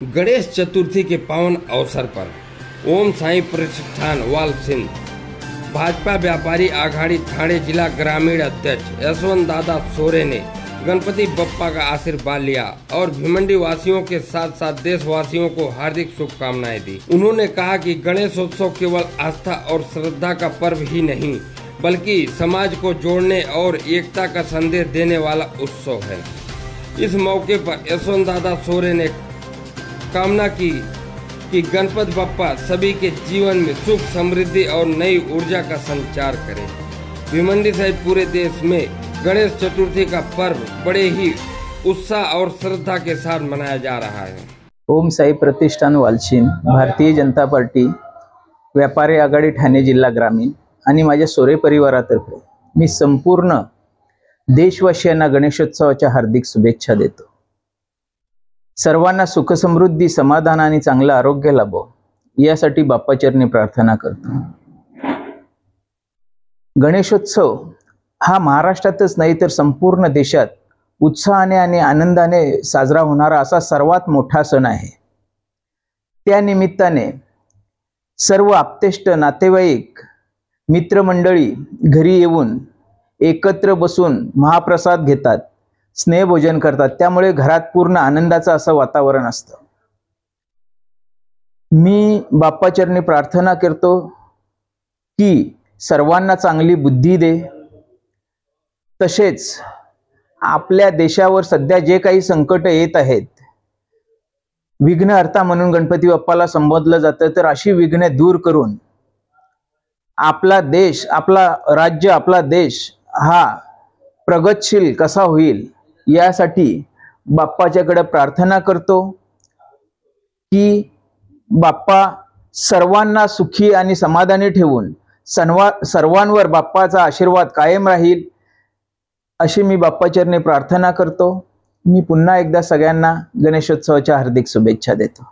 गणेश चतुर्थी के पावन अवसर पर ओम साई प्रतिष्ठान वालसिंध भाजपा व्यापारी आघाड़ी ठाणे जिला ग्रामीण अध्यक्ष यशवंत दादा सोरे ने गणपति बप्पा का आशीर्वाद लिया और भिवंडी वासियों के साथ साथ देशवासियों को हार्दिक शुभकामनाएं दी। उन्होंने कहा कि गणेशोत्सव केवल आस्था और श्रद्धा का पर्व ही नहीं बल्कि समाज को जोड़ने और एकता का संदेश देने वाला उत्सव है। इस मौके पर यशवंत दादा सोरे ने कामना की कि गणपति बप्पा सभी के जीवन में सुख समृद्धि और नई ऊर्जा का संचार करे। भिवंडी सहित पूरे देश में गणेश चतुर्थी का पर्व बड़े ही उत्साह और श्रद्धा के साथ मनाया जा रहा है। ओम साई प्रतिष्ठान वालसिंध, भारतीय जनता पार्टी व्यापारी आघाडी ठाणे जिल्हा ग्रामीण आणि माझ्या सोरे परिवारातर्फे मी संपूर्ण देशवासियांना गणेशोत्सवाच्या हार्दिक शुभेच्छा देतो। सर्वांना सुख समृद्धी समाधान आणि चांगलं आरोग्य लाभो यासाठी बाप्पाचरणी प्रार्थना करतो। गणेशोत्सव हा महाराष्ट्रातच नाही तर संपूर्ण देशात उत्साहाने आणि आनंदाने साजरा होणारा असा सर्वात मोठा सण आहे। त्या निमित्ताने सर्व आप्तेष्ट नातेवाईक मित्रमंडळी घरी येऊन एकत्र बसून महाप्रसाद घेतात, स्नेहभोजन करतात, त्यामुळे घरात पूर्ण आनंदाचं असं वातावरण असतं। मी बाप्पाचरणी प्रार्थना करतो की सर्वांना चांगली बुद्धी दे, तसेच आपल्या देशावर सध्या जे काही संकट येत आहेत, विघ्नहर्ता म्हणून गणपती बाप्पाला संबोधलं जातं, तर अशी विघ्ने दूर करून आपला देश, आपला राज्य, आपला देश हा प्रगतशील कसा होईल यासाठी बाप्पाच्याकडे प्रार्थना करतो की बाप्पा सर्वांना सुखी आणि समाधानी ठेवून सर्वांवर बाप्पाचा आशीर्वाद कायम राहील अशी मी बाप्पाचरणी प्रार्थना करतो। मी पुन्हा एकदा सगळ्यांना गणेशोत्सवाच्या हार्दिक शुभेच्छा देतो।